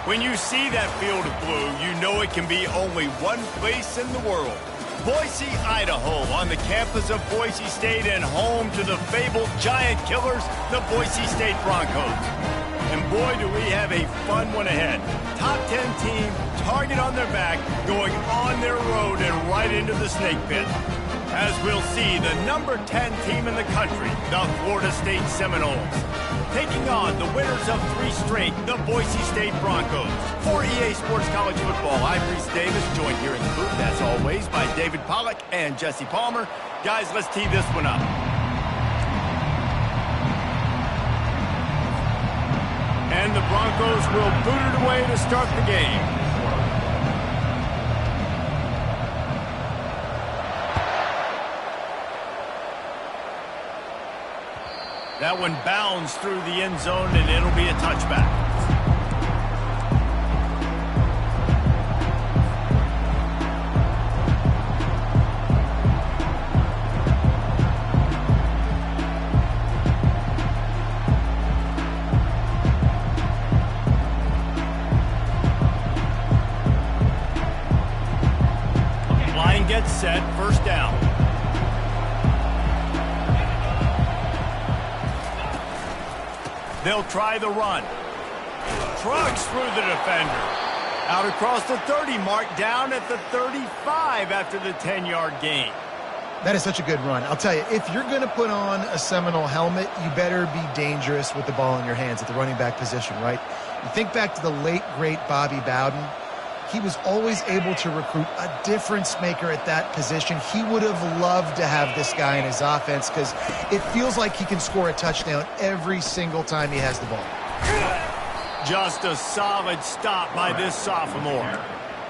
When you see that field of blue, you know it can be only one place in the world. Boise, Idaho, on the campus of Boise State and home to the fabled giant killers, the Boise State Broncos. And boy, do we have a fun one ahead. Top 10 team, target on their back, going on their road and right into the snake pit. As we'll see, the number 10 team in the country, the Florida State Seminoles, taking on the winners of 3 straight, the Boise State Broncos. For EA Sports College Football, I'm Reese Davis, joined here in the booth, as always, by David Pollack and Jesse Palmer. Guys, let's tee this one up. And the Broncos will boot it away to start the game. That one bounds through the end zone, and it'll be a touchback. Line gets set, first down. They'll try the run. Trucks through the defender. Out across the 30 mark, down at the 35 after the 10-yard gain. That is such a good run. I'll tell you, if you're going to put on a Seminole helmet, you better be dangerous with the ball in your hands at the running back position, right? You think back to the late, great Bobby Bowden. He was always able to recruit a difference maker at that position. He would have loved to have this guy in his offense because it feels like he can score a touchdown every single time he has the ball. Just a solid stop by this sophomore.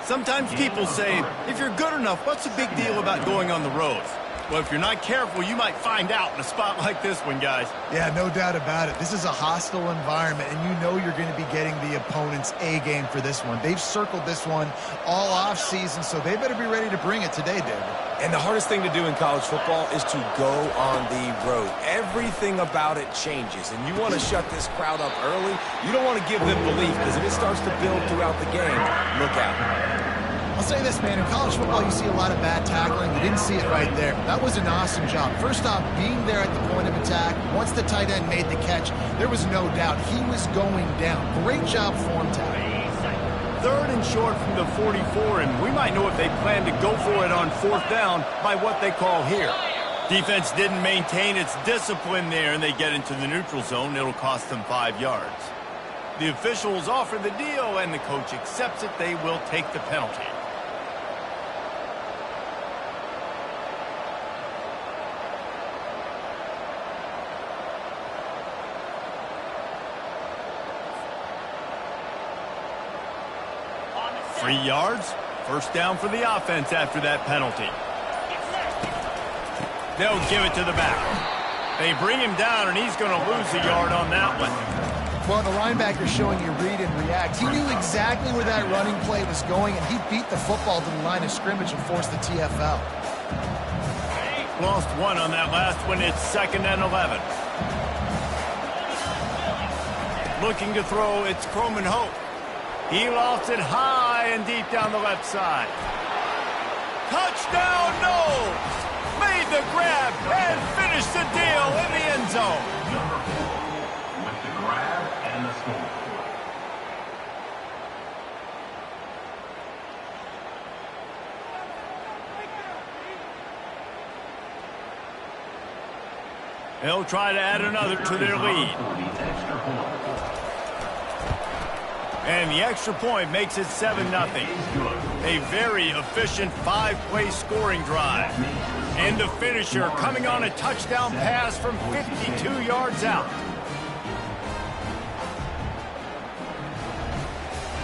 Sometimes people say, if you're good enough, what's the big deal about going on the road? Well, if you're not careful, you might find out in a spot like this one, guys. Yeah, no doubt about it. This is a hostile environment, and you know you're going to be getting the opponent's A-game for this one. They've circled this one all off-season, so they better be ready to bring it today, David. And the hardest thing to do in college football is to go on the road. Everything about it changes, and you want to shut this crowd up early. You don't want to give them belief, because if it starts to build throughout the game, look out. I'll say this, man, in college football, you see a lot of bad tackling. You didn't see it right there. That was an awesome job. First off, being there at the point of attack, once the tight end made the catch, there was no doubt he was going down. Great job form tackle. 3rd and short from the 44, and we might know if they plan to go for it on 4th down by what they call here. Defense didn't maintain its discipline there, and they get into the neutral zone. It'll cost them 5 yards. The officials offer the deal, and the coach accepts it. They will take the penalty. Three yards, first down for the offense after that penalty. They'll give it to the back. They bring him down, and he's going to lose a yard on that one. Well, the linebacker's showing you read and react. He knew exactly where that running play was going, and he beat the football to the line of scrimmage and forced the TFL. Lost one on that last one. It's 2nd and 11. Looking to throw, it's Croman Hope. He lofts it high and deep down the left side. Touchdown, Knowles! Made the grab and finished the deal in the end zone. Number 4 with the grab and the score. They'll try to add another to their lead. And the extra point makes it 7-0. A very efficient 5-play scoring drive. And the finisher coming on a touchdown pass from 52 yards out.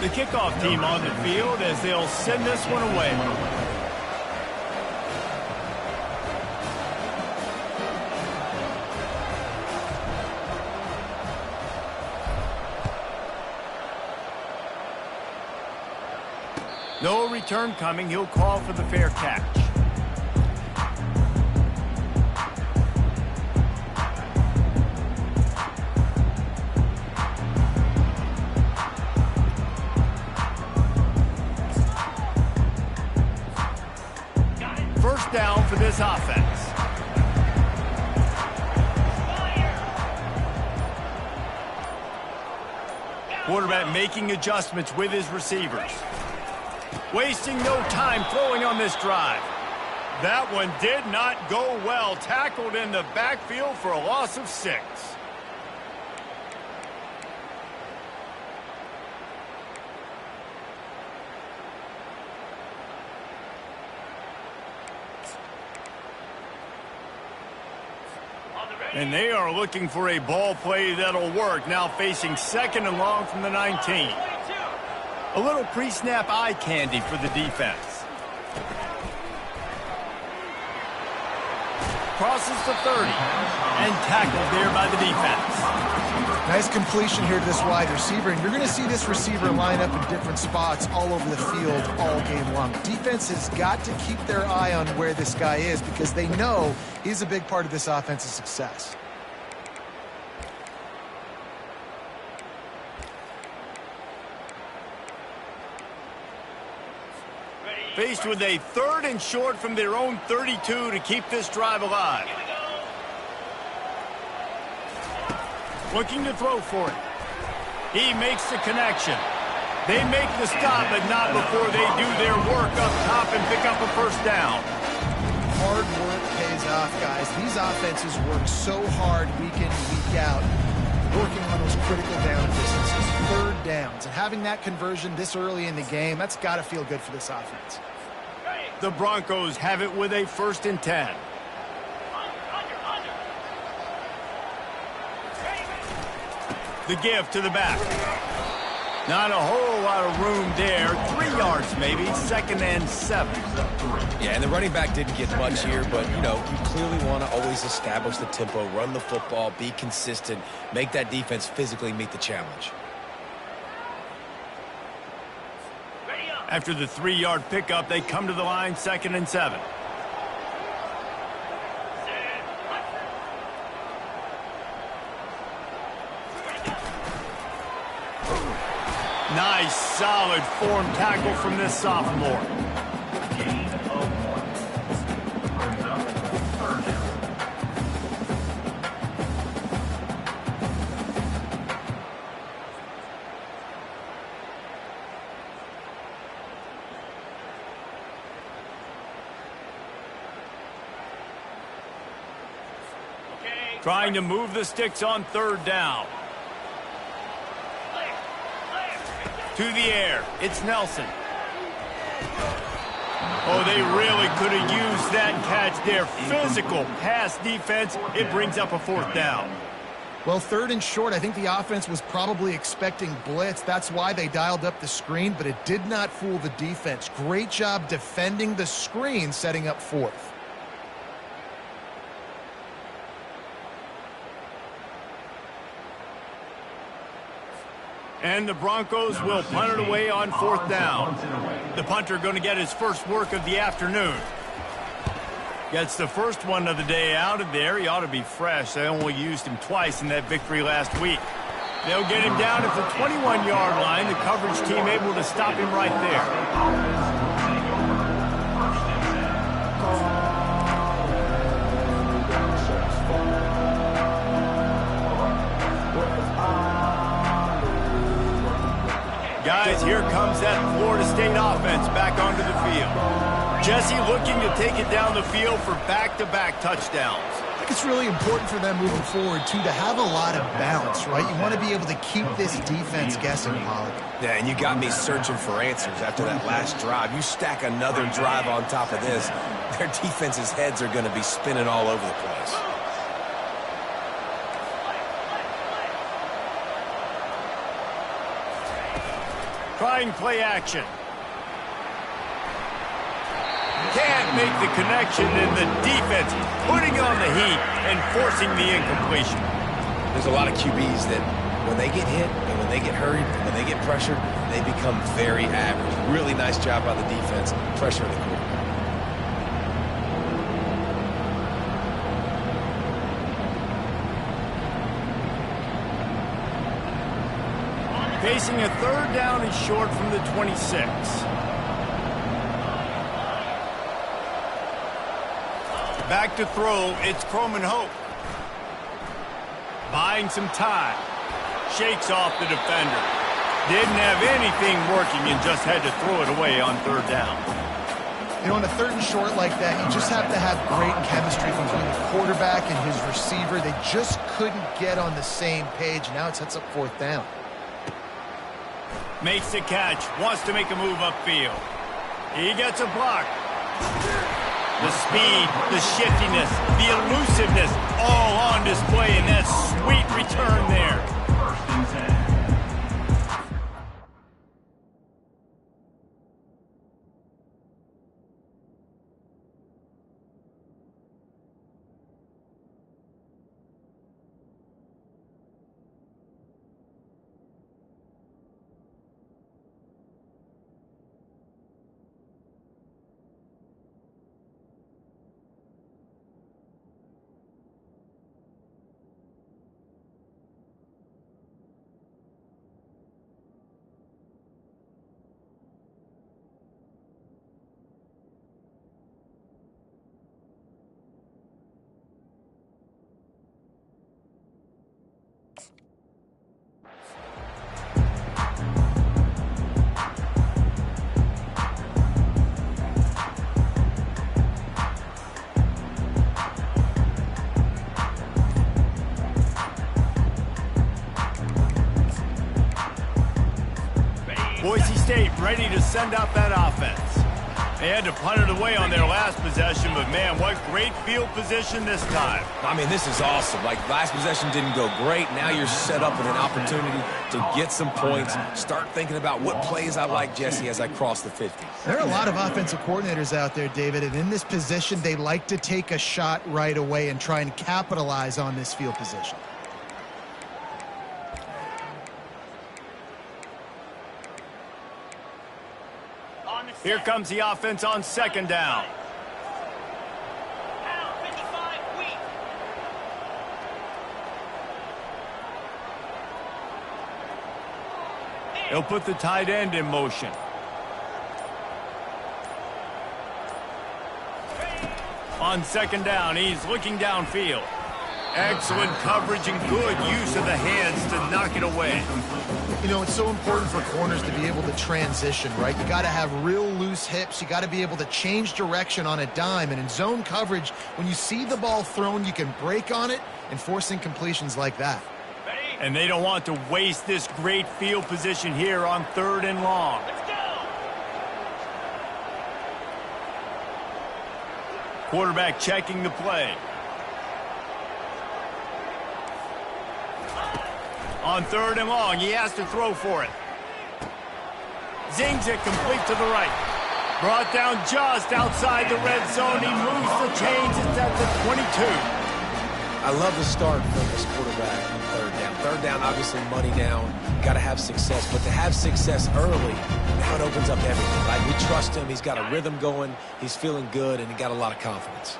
The kickoff team on the field as they'll send this one away. No return coming. He'll call for the fair catch. first down for this offense. Quarterback making adjustments with his receivers. Wasting no time throwing on this drive. That one did not go well. Tackled in the backfield for a loss of 6. And they are looking for a ball play that'll work. Now facing 2nd and long from the 19. A little pre-snap eye candy for the defense. Crosses the 30 and tackled there by the defense. Nice completion here to this wide receiver, and you're going to see this receiver line up in different spots all over the field all game long. Defense has got to keep their eye on where this guy is because they know he's a big part of this offense's success. Faced with a 3rd and short from their own 32 to keep this drive alive. Looking to throw for it. He makes the connection. They make the stop, but not before they do their work up top and pick up a first down. Hard work pays off, guys. These offenses work so hard week in and week out, working on those critical down distances, 3rd downs. And having that conversion this early in the game, that's got to feel good for this offense. The Broncos have it with a 1st and 10. The give to the back. Not a whole lot of room there. 3 yards maybe. 2nd and 7. Yeah, and the running back didn't get much here, but, you clearly want to always establish the tempo, run the football, be consistent, make that defense physically meet the challenge. After the 3-yard pickup, they come to the line, 2nd and 7. Nice, solid form tackle from this sophomore. Trying to move the sticks on 3rd down. To the air, it's Nelson. Oh, they really could have used that catch there. Physical pass defense, it brings up a 4th down. Well, 3rd and short, I think the offense was probably expecting blitz. That's why they dialed up the screen, but it did not fool the defense. Great job defending the screen, setting up 4th. And the Broncos will punt it away on 4th down. The punter going to get his first work of the afternoon. Gets the first one of the day out of there. He ought to be fresh. They only used him twice in that victory last week. They'll get him down at the 21-yard line. The coverage team able to stop him right there. Guys, here comes that Florida State offense back onto the field. Jesse looking to take it down the field for back-to-back touchdowns. I think it's really important for them moving forward, too, to have a lot of balance, right? You want to be able to keep this defense guessing, Pollard. Yeah, and you got me searching for answers after that last drive. You stack another drive on top of this, their defense's heads are going to be spinning all over the place. Trying play action. Can't make the connection, and the defense putting on the heat and forcing the incompletion. There's a lot of QBs that when they get hit and when they get hurried and when they get pressured, they become very average. Really nice job by the defense, pressuring the quarterback. Facing a 3rd down and short from the 26. Back to throw, it's Croman Hope. Buying some time. Shakes off the defender. Didn't have anything working and just had to throw it away on third down. You know, on a third and short like that, you just have to have great chemistry between the quarterback and his receiver. They just couldn't get on the same page. Now it sets up fourth down. Makes the catch. Wants to make a move upfield. He gets a block. The speed, the shiftiness, the elusiveness, all on display in that sweet return there. First and 10. Boise State ready to send out that offense. They had to punt it away on their last possession, but man, what great field position this time. I mean, this is awesome. Like, last possession didn't go great. Now you're set up with an opportunity to get some points. Start thinking about what plays I like, Jesse, as I cross the 50. There are a lot of offensive coordinators out there, David, and in this position, they like to take a shot right away and try and capitalize on this field position. Here comes the offense on second down. He'll put the tight end in motion. On second down, he's looking downfield. Excellent coverage and good use of the hands to knock it away. You know, it's so important for corners to be able to transition, right? You got to have real loose hips. You got to be able to change direction on a dime. And in zone coverage, when you see the ball thrown, you can break on it and force incompletions like that. And they don't want to waste this great field position here on third and long. Quarterback checking the play. On third and long, he has to throw for it. Zings it complete to the right. Brought down just outside the red zone. He moves the chains. It's at the 22. I love the start from this quarterback on third down. Third down, obviously money down. Got to have success. But to have success early, now it opens up everything. Like, we trust him. He's got a rhythm going. He's feeling good, and he got a lot of confidence.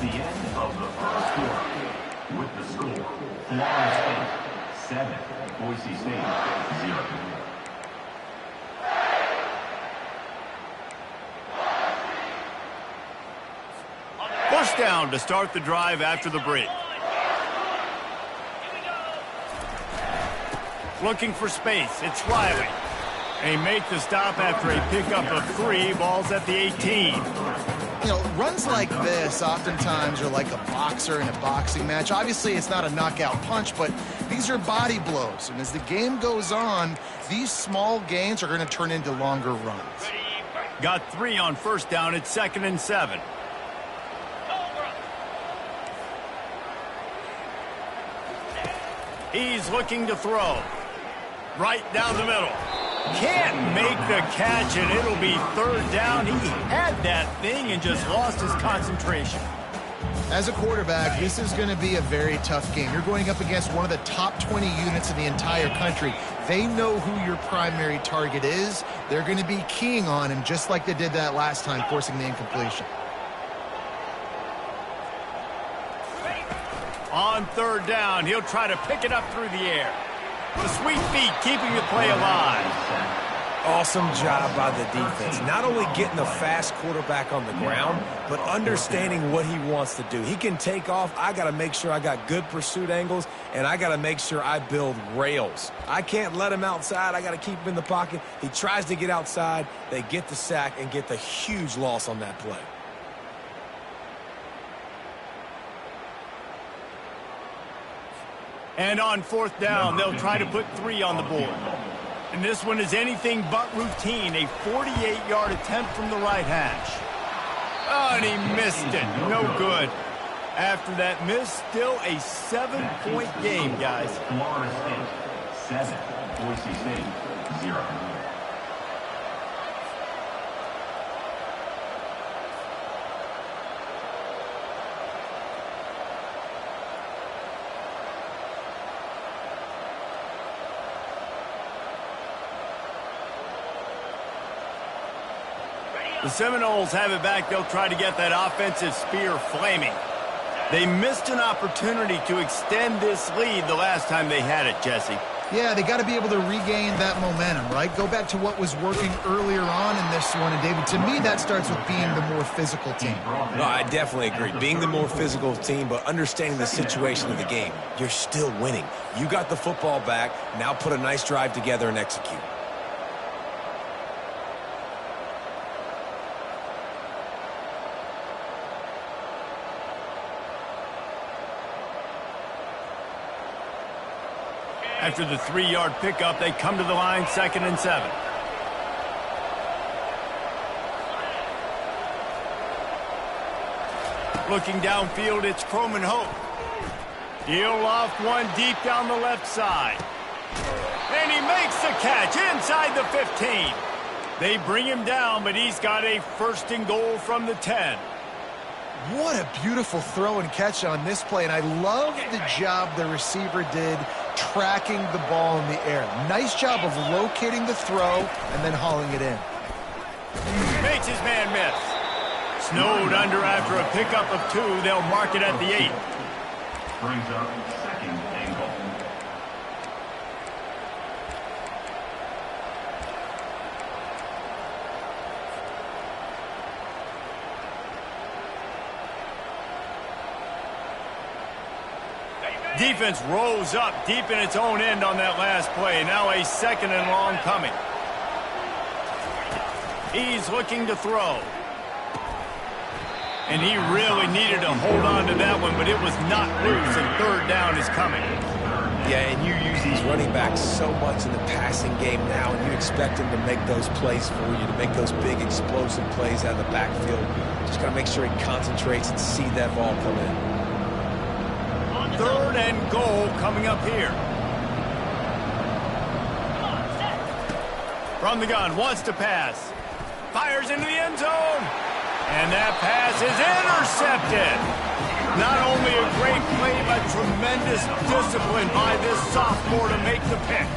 The end of the first quarter with the score, Florida State 7, Boise State 0. First down to start the drive after the break. Looking for space, it's Riley. They make the stop after a pickup of 3 balls at the 18. You know, runs like this oftentimes are like a boxer in a boxing match. Obviously, it's not a knockout punch, but these are body blows. And as the game goes on, these small gains are going to turn into longer runs. Got 3 on first down at 2nd and 7. He's looking to throw. Right down the middle. Can't make the catch, and it'll be third down. He had that thing and just lost his concentration. As a quarterback, this is going to be a very tough game. You're going up against one of the top 20 units in the entire country. They know who your primary target is. They're going to be keying on him just like they did that last time, forcing the incompletion. On third down, he'll try to pick it up through the air. The sweet feet keeping the play alive. Awesome job by the defense. Not only getting a fast quarterback on the ground, but understanding what he wants to do. He can take off. I got to make sure I got good pursuit angles, and I got to make sure I build rails. I can't let him outside. I got to keep him in the pocket. He tries to get outside. They get the sack and get the huge loss on that play. And on fourth down, they'll try to put 3 on the board. And this one is anything but routine, a 48-yard attempt from the right hash. Oh, and he missed it. No good. After that miss, still a 7-point game, guys. Florida State 7, Boise State 0. The Seminoles have it back. They'll try to get that offensive spear flaming. They missed an opportunity to extend this lead the last time they had it, Jesse. Yeah, they got to be able to regain that momentum, right? Go back to what was working earlier on in this one. And, David, to me, that starts with being the more physical team. No, I definitely agree. Being the more physical team, but understanding the situation of the game. You're still winning. You got the football back. Now put a nice drive together and execute. After the 3-yard pickup, they come to the line, 2nd and 7. Looking downfield, it's Croman Hope. He'll off one deep down the left side. And he makes the catch inside the 15. They bring him down, but he's got a 1st and goal from the 10. What a beautiful throw and catch on this play, and I love the job the receiver did tracking the ball in the air. Nice job of locating the throw and then hauling it in. Makes his man miss. Snowed under after a pickup of 2. They'll mark it at the 8. Brings up 2nd and goal. Defense rose up deep in its own end on that last play. Now a 2nd and long coming. He's looking to throw. And he really needed to hold on to that one, but it was not loose, and 3rd down is coming. Yeah, and you use these running backs so much in the passing game now, and you expect them to make those plays for you, to make those big explosive plays out of the backfield. Just got to make sure he concentrates and see that ball come in. 3rd and goal coming up here. From the gun, wants to pass. Fires into the end zone. And that pass is intercepted. Not only a great play, but tremendous discipline by this sophomore to make the pick.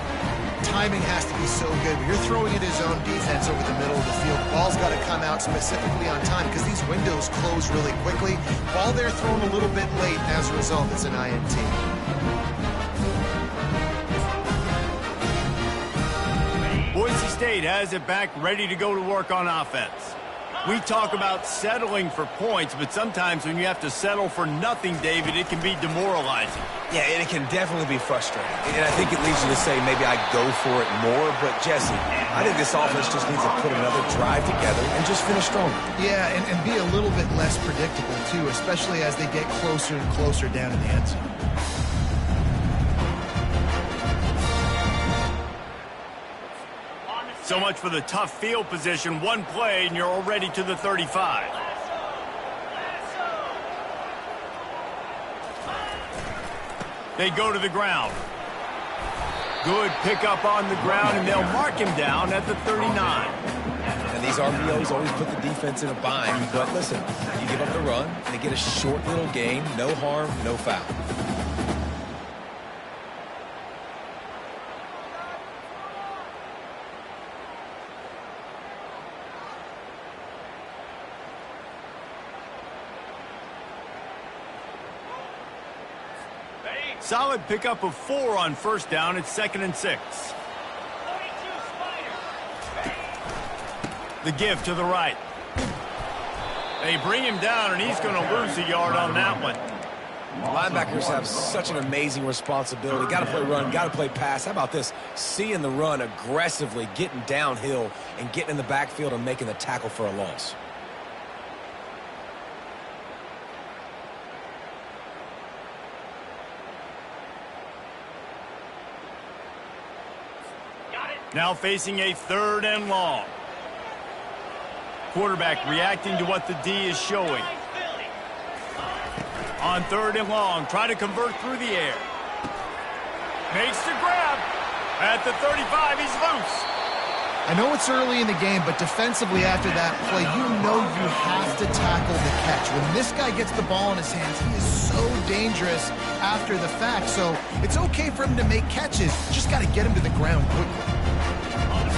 Timing has to be so good. When you're throwing at his own defense over the middle of the field, ball's got to come out specifically on time because these windows close really quickly. Ball there thrown a little bit late, and as a result, it's an INT. Boise State has it back, ready to go to work on offense. We talk about settling for points, but sometimes when you have to settle for nothing, David, it can be demoralizing. Yeah, and it can definitely be frustrating. And I think it leads you to say maybe I go for it more. But, Jesse, I think this offense just needs to put another drive together and just finish stronger. Yeah, and be a little bit less predictable, too, especially as they get closer and closer down in the end zone. So much for the tough field position. One play, and you're already to the 35. They go to the ground. Good pickup on the ground, and they'll mark him down at the 39. And these RPOs always put the defense in a bind. But listen, you give up the run, they get a short little gain, no harm, no foul. Solid pickup of 4 on first down. It's 2nd and 6. The give to the right. They bring him down, and he's going to lose a yard on that one. Linebackers have such an amazing responsibility. Got to play run, got to play pass. How about this? Seeing the run aggressively, getting downhill, and getting in the backfield and making the tackle for a loss. Now facing a 3rd and long. Quarterback reacting to what the D is showing. On 3rd and long, trying to convert through the air. Makes the grab. At the 35, he's loose. I know it's early in the game, but defensively after that play, you know you have to tackle the catch. When this guy gets the ball in his hands, he is so dangerous after the fact. So it's okay for him to make catches. Just got to get him to the ground quickly.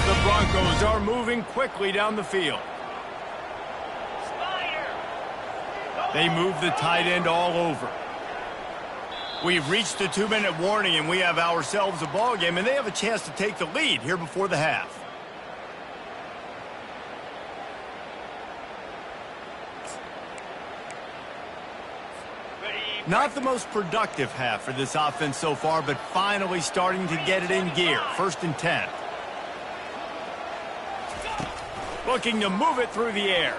The Broncos are moving quickly down the field. They move the tight end all over. We've reached the 2-minute warning, and we have ourselves a ball game, and they have a chance to take the lead here before the half. Not the most productive half for this offense so far, but finally starting to get it in gear. 1st and 10. Looking to move it through the air.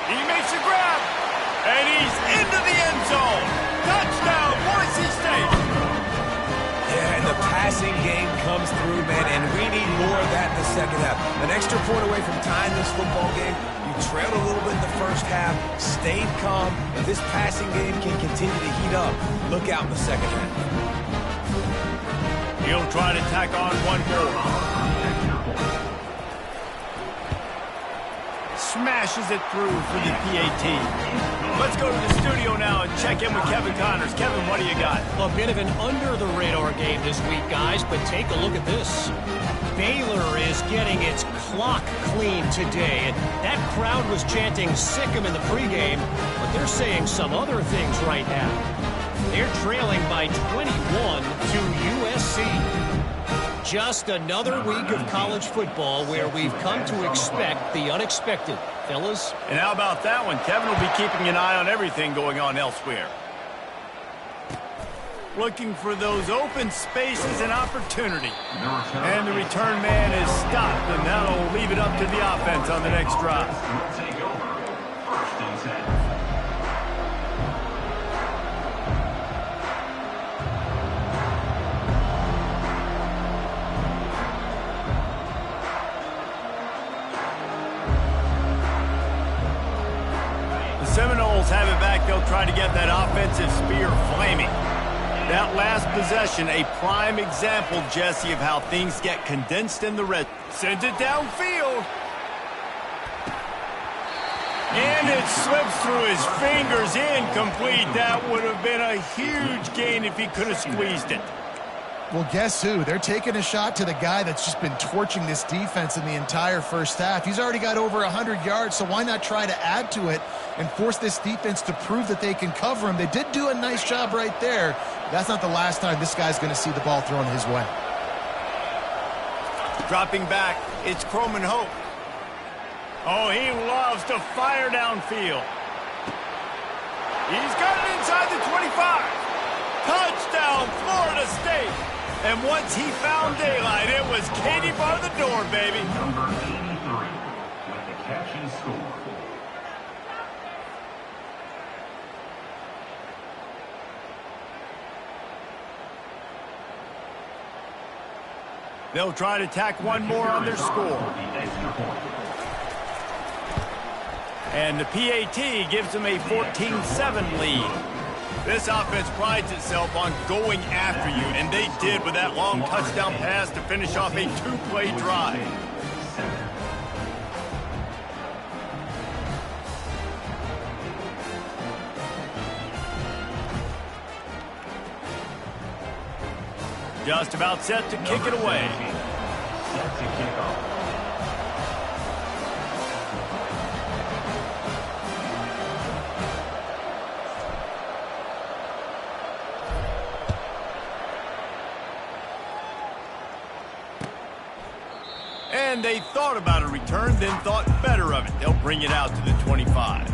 He makes a grab, and he's into the end zone. Touchdown, Boise State. Yeah, and the passing game comes through, man, and we need more of that in the second half. An extra point away from tying this football game. You trailed a little bit in the first half, stayed calm, and this passing game can continue to heat up. Look out in the second half. He'll try to tack on one more. Smashes it through for the PAT. Let's go to the studio now and check in with Kevin Connors. Kevin, what do you got? A bit of an under-the-radar game this week, guys, but take a look at this. Baylor is getting its clock clean today, and that crowd was chanting "sick 'em" in the pregame, but they're saying some other things right now. They're trailing by 21 to USC. Just another week of college football where we've come to expect the unexpected, fellas. And how about that one? Kevin will be keeping an eye on everything going on elsewhere. Looking for those open spaces and opportunity. And the return man is stopped, and that'll leave it up to the offense on the next drive. Take over. 1st and 10. Seminoles have it back. They'll try to get that offensive spear flaming. That last possession, a prime example, Jesse, of how things get condensed in the red. Sends it downfield. And it slips through his fingers, incomplete. That would have been a huge gain if he could have squeezed it. Well, guess who? They're taking a shot to the guy that's just been torching this defense in the entire first half. He's already got over 100 yards, so why not try to add to it and force this defense to prove that they can cover him? They did do a nice job right there. That's not the last time this guy's going to see the ball thrown his way. Dropping back, it's Croman Hope. Oh, he loves to fire downfield. He's got it inside the 25. Touchdown, Florida State. And once he found daylight, it was Katie bar the door, baby. Number 83 with the catch and score. They'll try to tack one more on their score. And the PAT gives them a 14-7 lead. This offense prides itself on going after you, and they did with that long touchdown pass to finish off a two-play drive. Just about set to kick it away. Set to kick off. And they thought about a return, then thought better of it. They'll bring it out to the 25.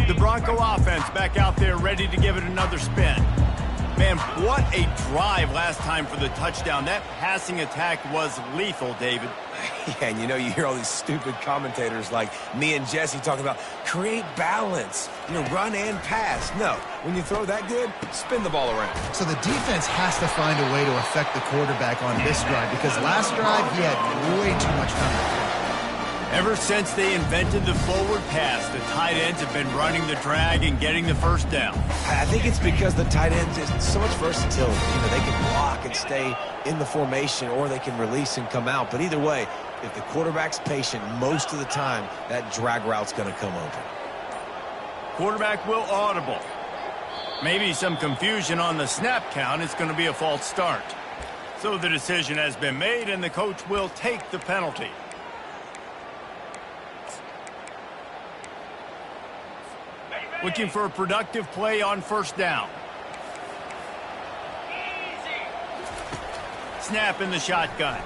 The Bronco offense back out there ready to give it another spin. Man, what a drive last time for the touchdown. That passing attack was lethal, David. Yeah, and you hear all these stupid commentators like me and Jesse talking about create balance, run and pass. No, when you throw that good, spin the ball around. So the defense has to find a way to affect the quarterback on this drive because last drive he had way too much time. Ever since they invented the forward pass, the tight ends have been running the drag and getting the first down. I think it's because the tight ends is so much versatility. They can block and stay in the formation, or they can release and come out. But either way, if the quarterback's patient most of the time, that drag route's going to come open. Quarterback will audible. Maybe some confusion on the snap count. It's going to be a false start. So the decision has been made, and the coach will take the penalty. Looking for a productive play on first down. Snap in the shotgun.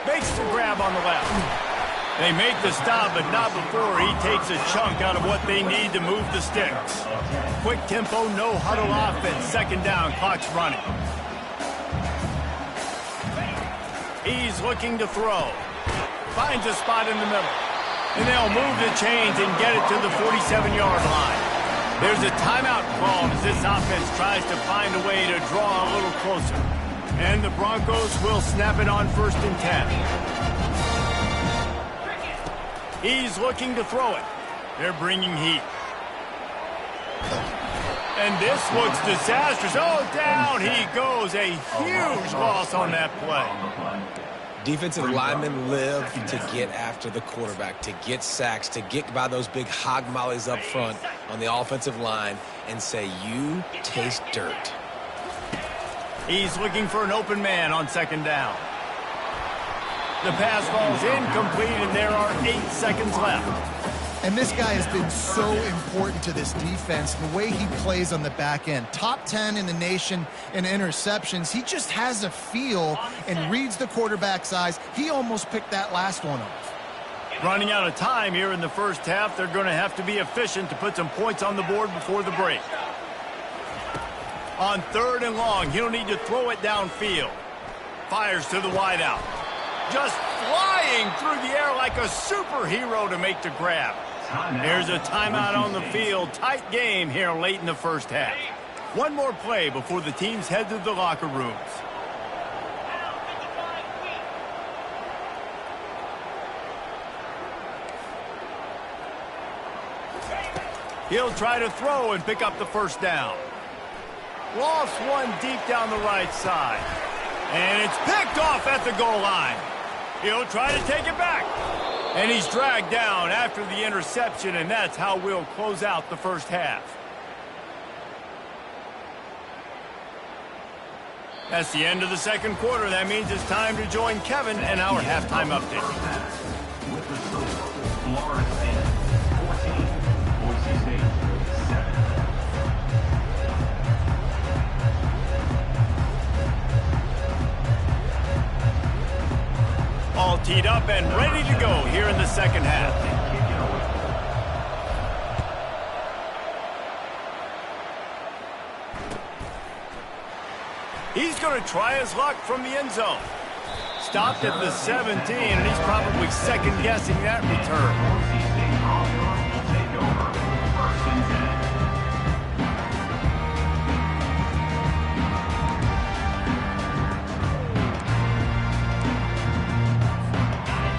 Makes the grab on the left. They make the stop, but not before he takes a chunk out of what they need to move the sticks. Quick tempo, no huddle offense. Second down, clock's running. He's looking to throw. Finds a spot in the middle. And they'll move the chains and get it to the 47-yard line. There's a timeout called as this offense tries to find a way to draw a little closer. And the Broncos will snap it on 1st and 10. He's looking to throw it. They're bringing heat. And this looks disastrous. Oh, down he goes. A huge loss on that play. Defensive linemen live to get after the quarterback, to get sacks, to get by those big hog mollies up front on the offensive line and say, you taste dirt. He's looking for an open man on second down. The pass falls incomplete, and there are 8 seconds left. And this guy has been so important to this defense, the way he plays on the back end. Top 10 in the nation in interceptions. He just has a feel and reads the quarterback's eyes. He almost picked that last one off. Running out of time here in the first half. They're going to have to be efficient to put some points on the board before the break. On 3rd and long, he'll need to throw it downfield. Fires to the wideout. Just flying through the air like a superhero to make the grab. There's a timeout on the field. Tight game here late in the first half. One more play before the teams head to the locker rooms. He'll try to throw and pick up the first down. Lost one deep down the right side. And it's picked off at the goal line. He'll try to take it back. And he's dragged down after the interception, and that's how we'll close out the first half. That's the end of the second quarter. That means it's time to join Kevin and our halftime update. With the score, Florida State 14, Boise State 7. All teed up and ready to go here in the second half. He's going to try his luck from the end zone. Stopped at the 17, and he's probably second-guessing that return. Boise State Broncos will take over 1st and 10.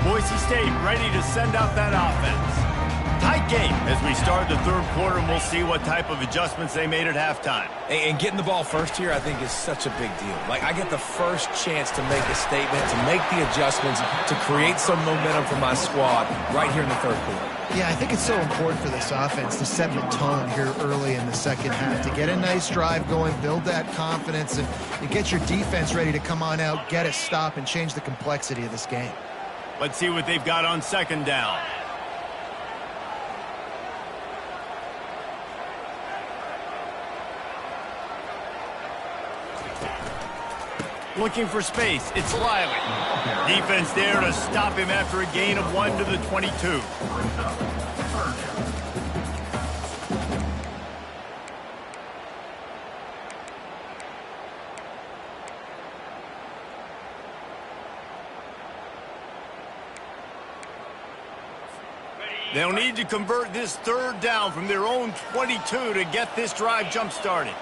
Boise State ready to send out that offense. Tight game as we start the third quarter, and we'll see what type of adjustments they made at halftime. And getting the ball first here, I think, is such a big deal. Like, I get the first chance to make a statement, to make the adjustments, to create some momentum for my squad right here in the third quarter. Yeah, I think it's so important for this offense to set the tone here early in the second half, to get a nice drive going, build that confidence, and you get your defense ready to come on out, get a stop, and change the complexity of this game. Let's see what they've got on second down. Looking for space. It's Riley. Defense there to stop him after a gain of 1 to the 22. They'll need to convert this third down from their own 22 to get this drive jump-started.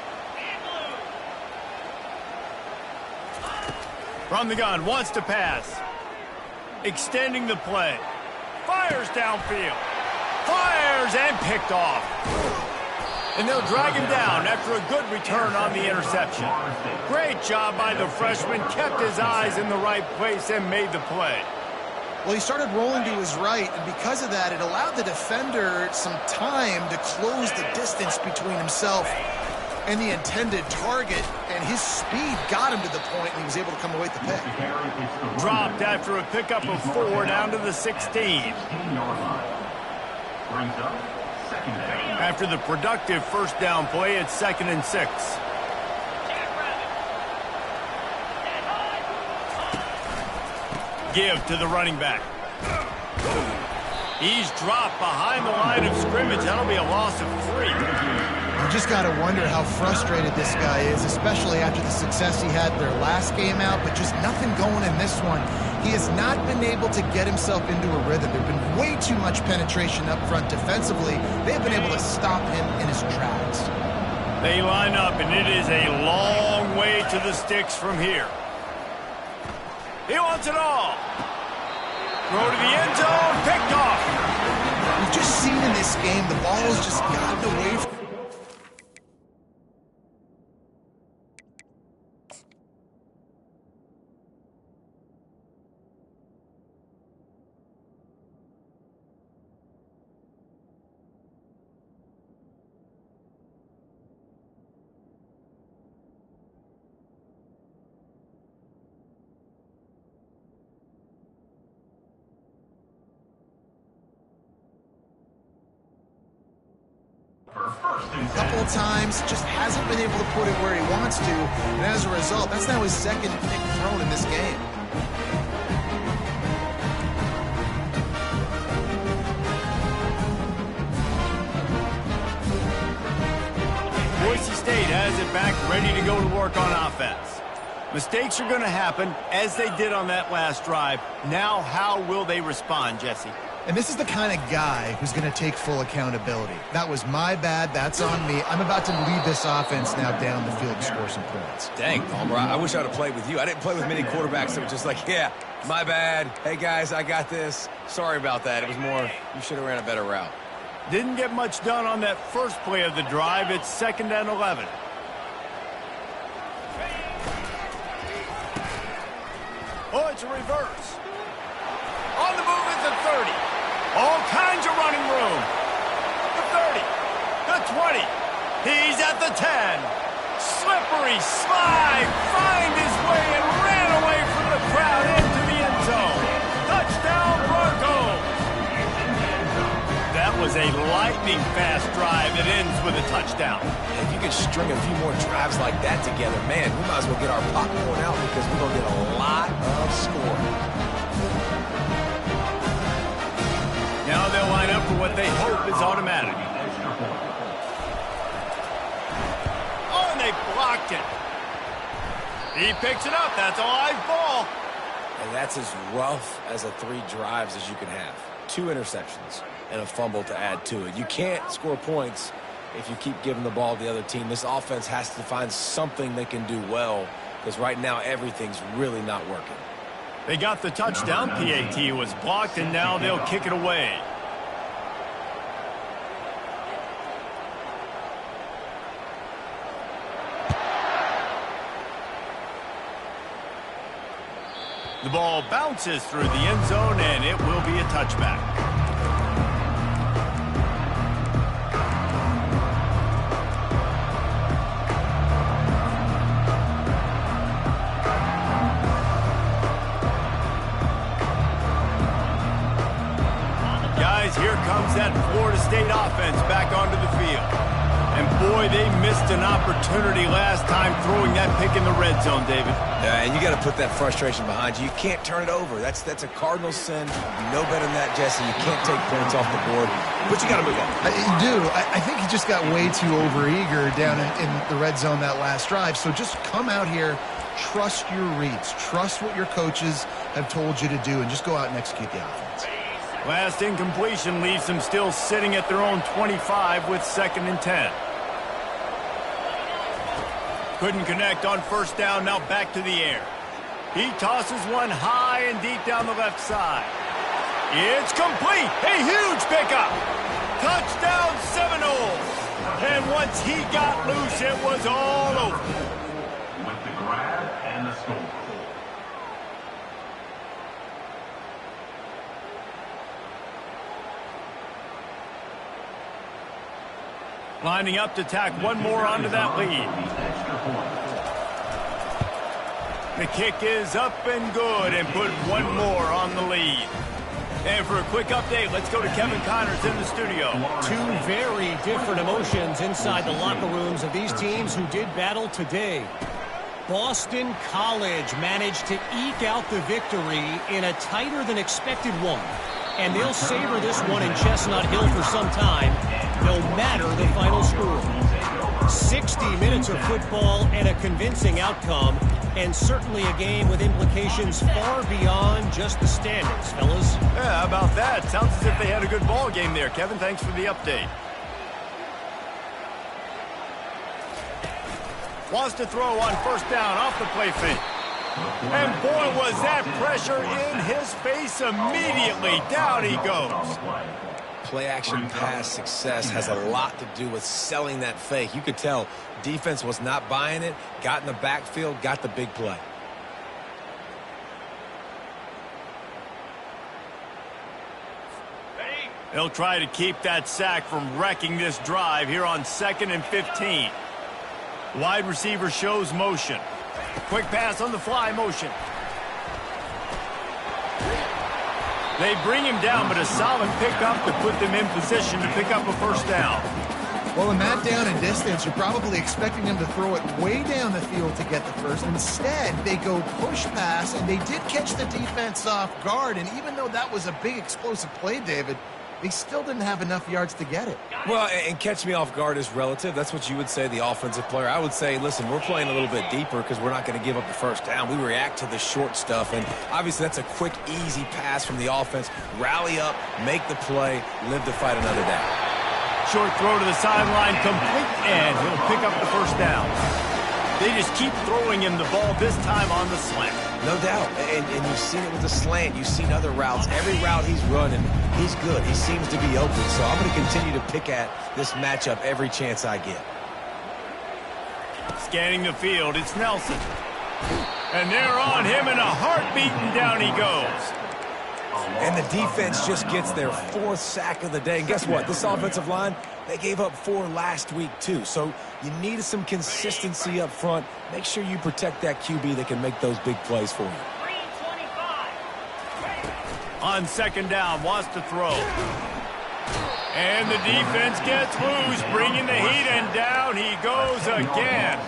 From the gun, wants to pass. Extending the play. Fires downfield. Fires and picked off. And they'll drag him down after a good return on the interception. Great job by the freshman. Kept his eyes in the right place and made the play. Well, he started rolling to his right, and because of that, it allowed the defender some time to close the distance between himself and the intended target, and his speed got him to the point, and he was able to come away with the pick. Dropped after a pickup of 4 down to the 16. After the productive first down play, it's 2nd and 6. Give to the running back. He's dropped behind the line of scrimmage. That'll be a loss of 3. You just got to wonder how frustrated this guy is, especially after the success he had their last game out, but just nothing going in this one. He has not been able to get himself into a rhythm. There's been way too much penetration up front defensively. They've been able to stop him in his tracks. They line up, and it is a long way to the sticks from here. He wants it all. Throw to the end zone, picked off. We've just seen in this game, the ball has just gotten away from a couple of times, just hasn't been able to put it where he wants to, and as a result, that's now his second pick thrown in this game. Boise State has it back, ready to go to work on offense. Mistakes are going to happen, as they did on that last drive. Now, how will they respond, Jesse? And this is the kind of guy who's going to take full accountability. That was my bad. That's on me. I'm about to lead this offense now down the field to score some points. Dang, Palmer, I wish I would have played with you. I didn't play with many quarterbacks that were just like, yeah, my bad. Hey, guys, I got this. Sorry about that. It was more, you should have ran a better route. Didn't get much done on that first play of the drive. It's 2nd and 11. Oh, it's a reverse. On the move is the 30. All kinds of running room. The 30. The 20. He's at the 10. Slippery slide. Find his way and ran away from the crowd into the end zone. Touchdown, Broncos. That was a lightning-fast drive that ends with a touchdown. If you could string a few more drives like that together, man, we might as well get our popcorn out because we're going to get a lot of scoring. Now they'll line up for what they hope is automatic. Oh, and they blocked it. He picks it up. That's a live ball. And that's as rough as a 3 drives as you can have. 2 interceptions and a fumble to add to it. You can't score points if you keep giving the ball to the other team. This offense has to find something they can do well because right now everything's really not working. They got the touchdown. PAT was blocked, and now they'll kick it away. The ball bounces through the end zone, and it will be a touchback. Guys, here comes that Florida State offense back onto the field. And boy, they missed an opportunity last time throwing that pick in the red zone, David. Yeah, and you got to put that frustration behind you. You can't turn it over. That's a Cardinal sin. You know better than that, Jesse. You can't take points off the board, but you got to move on. You do. I think he just got way too overeager down in the red zone that last drive. So just come out here, trust your reads, trust what your coaches have told you to do, and just go out and execute the offense. Last incompletion leaves them still sitting at their own 25 with 2nd and 10. Couldn't connect on first down, now back to the air. He tosses one high and deep down the left side. It's complete. A huge pickup. Touchdown Seminoles. And once he got loose, it was all over. With the grab and the score. Lining up to tack one more onto that lead. The kick is up and good and put one more on the lead. And for a quick update, let's go to Kevin Connors in the studio. Two very different emotions inside the locker rooms of these teams who did battle today. Boston College managed to eke out the victory in a tighter than expected one. And they'll savor this one in Chestnut Hill for some time, no matter the final score. 60 minutes of football and a convincing outcome, and certainly a game with implications far beyond just the standings, fellas. Yeah, how about that? Sounds as if they had a good ball game there. Kevin, thanks for the update. Wants to throw on first down off the play fake. And boy, was that pressure in his face immediately. Down he goes. Play-action pass success has a lot to do with selling that fake. You could tell defense was not buying it, got in the backfield, got the big play. They'll try to keep that sack from wrecking this drive here on 2nd and 15. Wide receiver shows motion. Quick pass on the fly motion. They bring him down, but a solid pickup to put them in position to pick up a first down. Well, in that down and distance, you're probably expecting them to throw it way down the field to get the first. Instead, they go push pass, and they did catch the defense off guard. And even though that was a big explosive play, David, they still didn't have enough yards to get it. Well, and catch me off guard is relative. That's what you would say, the offensive player. I would say, listen, we're playing a little bit deeper because we're not going to give up the first down. We react to the short stuff, and obviously that's a quick, easy pass from the offense. Rally up, make the play, live to fight another day. Short throw to the sideline, complete, and he'll pick up the first down. They just keep throwing him the ball, this time on the slant. No doubt, and you've seen it with the slant. You've seen other routes. Every route he's running, he's good. He seems to be open, so I'm going to continue to pick at this matchup every chance I get. Scanning the field, it's Nelson. And they're on him in a heartbeat, and down he goes. And the defense just gets their 4th sack of the day. And guess what? This offensive line, they gave up 4 last week, too. So you need some consistency up front. Make sure you protect that QB that can make those big plays for you. On 2nd down, wants to throw. And the defense gets loose, bringing the heat, and down he goes again.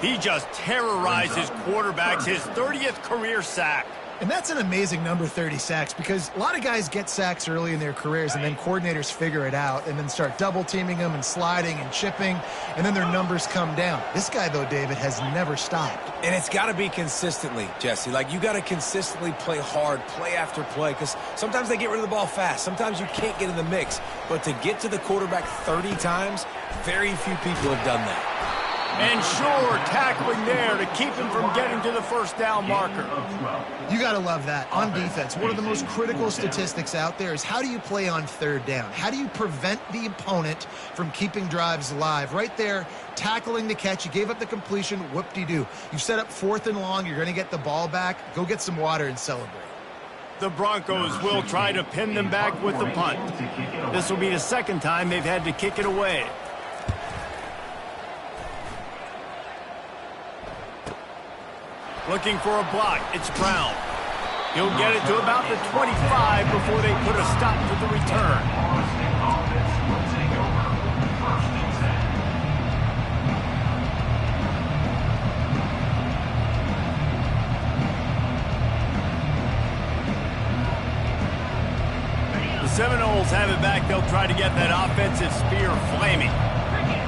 He just terrorizes quarterbacks, his 30th career sack. And that's an amazing number, 30 sacks, because a lot of guys get sacks early in their careers, and then coordinators figure it out and then start double-teaming them and sliding and chipping, and then their numbers come down. This guy, though, David, has never stopped. And it's got to be consistently, Jesse. Like, you got to consistently play hard, play after play, because sometimes they get rid of the ball fast. Sometimes you can't get in the mix. But to get to the quarterback 30 times, very few people have done that. And sure, tackling there to keep him from getting to the first down marker. You got to love that. On defense, one of the most critical statistics out there is how do you play on third down? How do you prevent the opponent from keeping drives alive? Right there, tackling the catch. You gave up the completion. Whoop-de-doo. You've set up 4th and long. You're going to get the ball back. Go get some water and celebrate. The Broncos will try to pin them back with the punt. This will be the second time they've had to kick it away. Looking for a block. It's Brown. He'll get it to about the 25 before they put a stop to the return. The Seminoles have it back. They'll try to get that offensive spear flaming.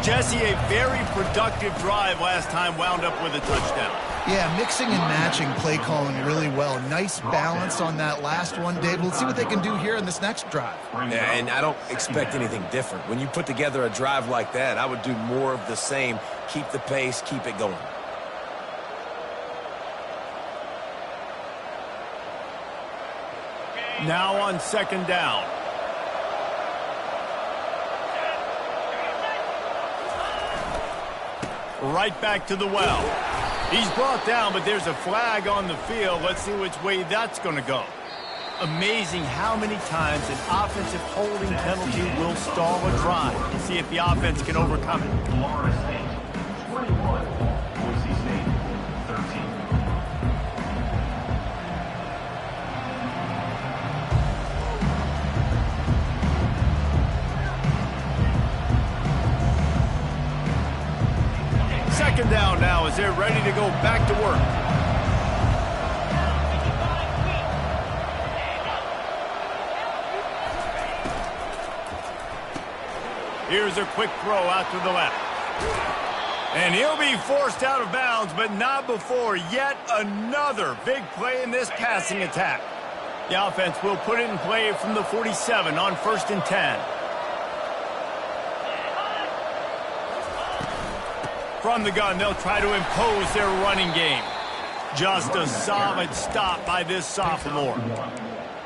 Jesse, a very productive drive last time, wound up with a touchdown. Yeah, mixing and matching play calling really well. Nice balance on that last one, Dave. Let's see what they can do here in this next drive. Yeah, and I don't expect anything different. When you put together a drive like that, I would do more of the same. Keep the pace, keep it going. Now on second down. Right back to the well. He's brought down, but there's a flag on the field. Let's see which way that's going to go. Amazing how many times an offensive holding penalty will stall a drive. We'll see if the offense can overcome it. Florida State, 21. Boise State, 13. Second down now as they're ready to go back to work. Here's a quick throw out to the left. And he'll be forced out of bounds, but not before yet another big play in this passing attack. The offense will put it in play from the 47 on 1st and 10. From the gun, they'll try to impose their running game. Just a solid stop by this sophomore.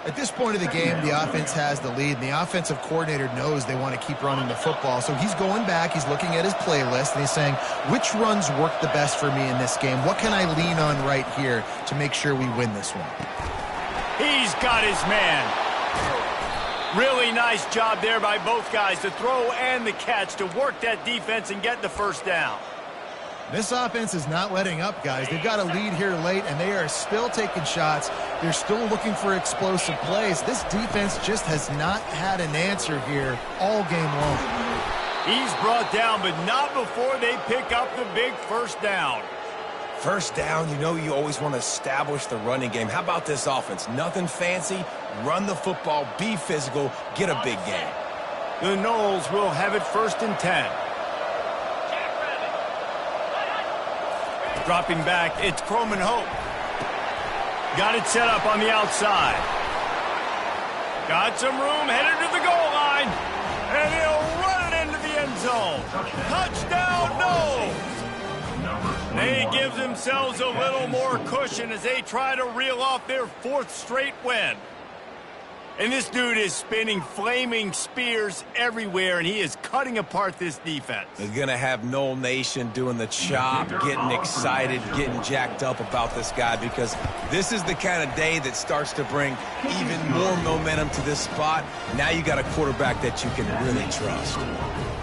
At this point of the game, the offense has the lead, and the offensive coordinator knows they want to keep running the football. So he's going back, he's looking at his playlist, and he's saying, which runs work the best for me in this game? What can I lean on right here to make sure we win this one? He's got his man. Really nice job there by both guys to throw and the catch to work that defense and get the first down. This offense is not letting up, guys. They've got a lead here late, and they are still taking shots. They're still looking for explosive plays. This defense just has not had an answer here all game long. He's brought down, but not before they pick up the big first down. First down, you know you always want to establish the running game. How about this offense? Nothing fancy. Run the football, be physical, get a big game. The Noles will have it 1st and 10. Dropping back, it's Croman Hope. Got it set up on the outside. Got some room, headed to the goal line. And he'll run it into the end zone. Touchdown, Noles! They give themselves a little more cushion as they try to reel off their 4th straight win. And this dude is spinning flaming spears everywhere, and he is cutting apart this defense. They're going to have Nole Nation doing the chop, getting excited, getting jacked up about this guy, because this is the kind of day that starts to bring even more momentum to this spot. Now you got a quarterback that you can really trust.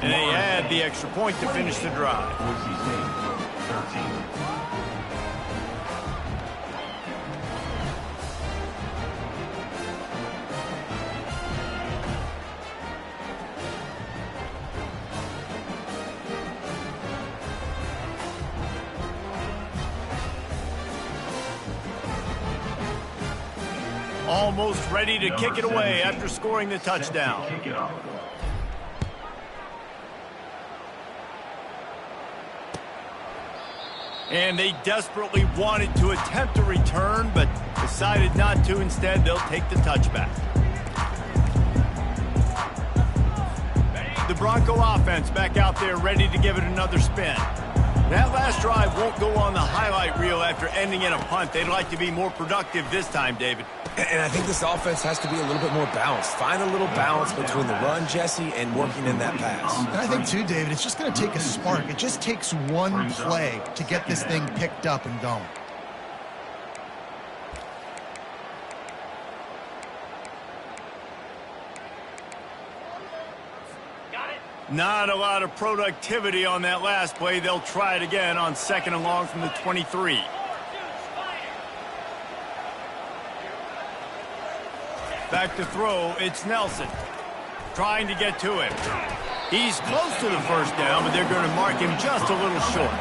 And they had the extra point to finish the drive. Boise State, 13. Almost ready to kick it away after scoring the touchdown. And they desperately wanted to attempt a return, but decided not to. Instead, they'll take the touchback. The Bronco offense back out there ready to give it another spin. That last drive won't go on the highlight reel after ending in a punt. They'd like to be more productive this time, David. And I think this offense has to be a little bit more balanced. Find a little balance between the run, Jesse, and working in that pass. And I think, too, David, it's just going to take a spark. It just takes one play to get this thing picked up and going. Not a lot of productivity on that last play. They'll try it again on 2nd and long from the 23. Back to throw, it's Nelson. Trying to get to him. He's close to the first down, but they're going to mark him just a little short.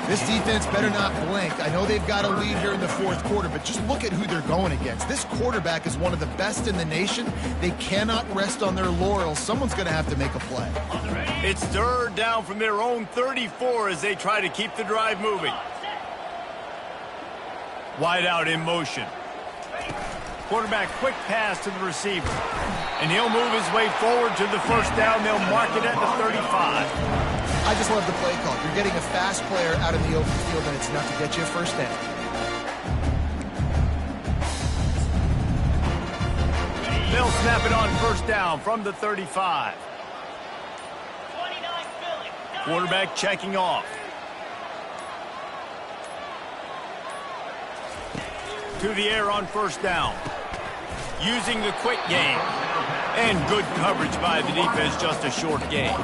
This defense better not blink. I know they've got a lead here in the 4th quarter, but just look at who they're going against. This quarterback is one of the best in the nation. They cannot rest on their laurels. Someone's going to have to make a play. It's 3rd down from their own 34 as they try to keep the drive moving. Wide out in motion. Quarterback quick pass to the receiver. And he'll move his way forward to the first down. They'll mark it at the 35. I just love the play call. You're getting a fast player out in the open field, and it's enough to get you a first down. They'll snap it on first down from the 35. Quarterback checking off. To the air on first down. Using the quick game. And good coverage by the defense, just a short gain.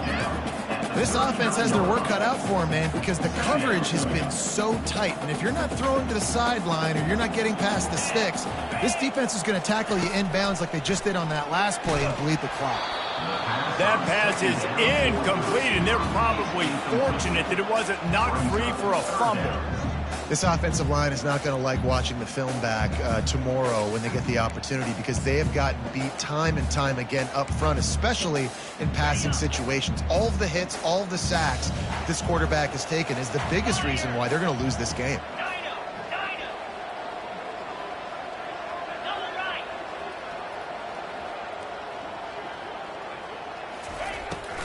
This offense has their work cut out for them, man, because the coverage has been so tight. And if you're not throwing to the sideline or you're not getting past the sticks, this defense is going to tackle you inbounds like they just did on that last play and bleed the clock. That pass is incomplete, and they're probably fortunate that it wasn't knocked free for a fumble. This offensive line is not going to like watching the film back tomorrow when they get the opportunity, because they have gotten beat time and time again up front, especially in passing situations. All of the hits, all of the sacks this quarterback has taken is the biggest reason why they're going to lose this game.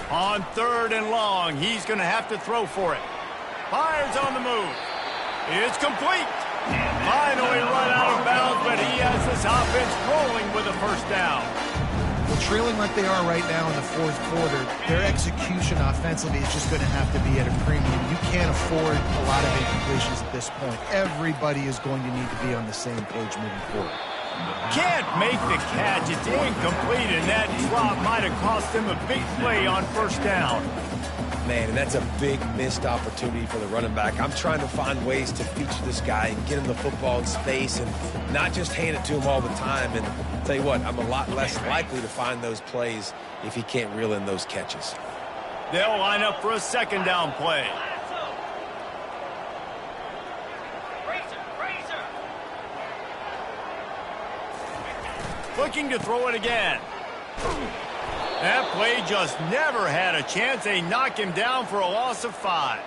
On 3rd and long, he's going to have to throw for it. Fires on the move. It's complete. Finally run out of bounds, but he has this offense rolling with a first down. Well, trailing like they are right now in the 4th quarter, their execution offensively is just going to have to be at a premium. You can't afford a lot of incompletions at this point. Everybody is going to need to be on the same page moving forward. Can't make the catch. It's incomplete, and that drop might have cost him a big play on first down. Man, and that's a big missed opportunity for the running back. I'm trying to find ways to feature this guy and get him the football in space and not just hand it to him all the time. And I'll tell you what, I'm a lot less likely to find those plays if he can't reel in those catches. They'll line up for a 2nd down play. Looking to throw it again. That play just never had a chance. They knock him down for a loss of 5.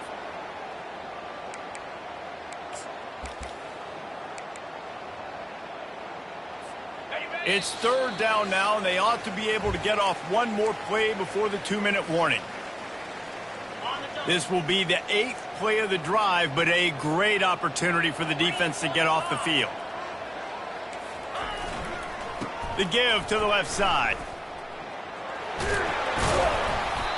It's 3rd down now, and they ought to be able to get off one more play before the 2-minute warning. This will be the 8th play of the drive, but a great opportunity for the defense to get off the field. The give to the left side.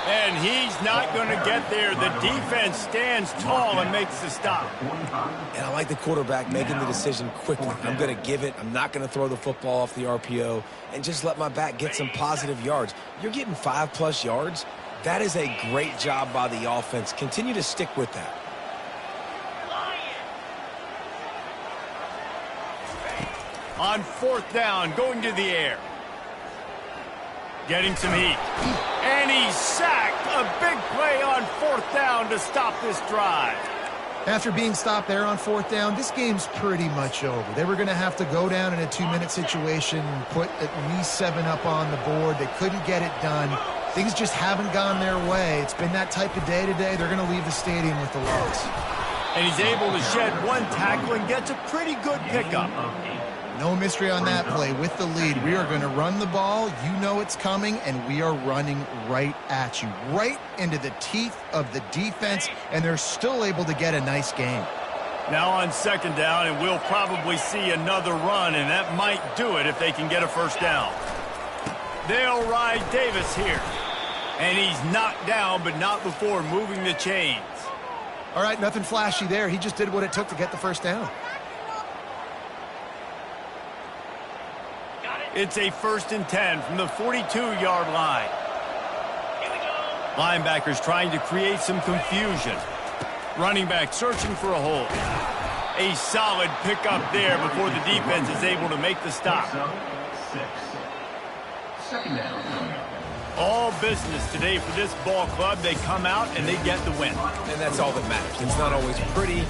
And he's not going to get there. The defense stands tall and makes the stop. And I like the quarterback making the decision quickly. I'm going to give it. I'm not going to throw the football off the RPO and just let my back get some positive yards. You're getting 5+ yards. That is a great job by the offense. Continue to stick with that. On 4th down, going to the air. Getting some heat. And he's sacked. A big play on 4th down to stop this drive. After being stopped there on 4th down, this game's pretty much over. They were going to have to go down in a 2-minute situation, put at least 7 up on the board. They couldn't get it done. Things just haven't gone their way. It's been that type of day today. They're going to leave the stadium with the loss. And he's able to shed one tackle and gets a pretty good pickup. No mystery on that play. With the lead, we are going to run the ball. You know it's coming, and we are running right at you, right into the teeth of the defense, and they're still able to get a nice gain. Now on second down, and we'll probably see another run, and that might do it if they can get a first down. They'll ride Davis here. And he's knocked down, but not before moving the chains. All right, nothing flashy there. He just did what it took to get the first down. It's a 1st and 10 from the 42-yard line. Linebackers trying to create some confusion. Running back searching for a hole. A solid pickup there before the defense is able to make the stop. 6. Second down. All business today for this ball club. They come out and they get the win. And that's all that matters. It's not always pretty.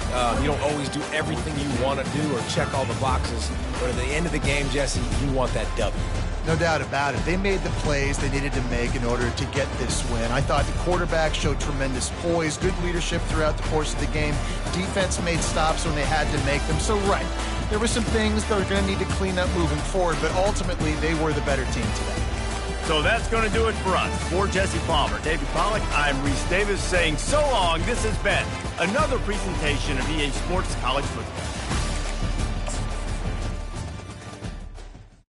You don't always do everything you want to do or check all the boxes. But at the end of the game, Jesse, you want that W. No doubt about it. They made the plays they needed to make in order to get this win. I thought the quarterback showed tremendous poise, good leadership throughout the course of the game. Defense made stops when they had to make them. So, right, there were some things that are going to need to clean up moving forward, but ultimately they were the better team today. So that's going to do it for us. For Jesse Palmer, David Pollack, I'm Reese Davis saying so long. This has been another presentation of EA Sports College Football.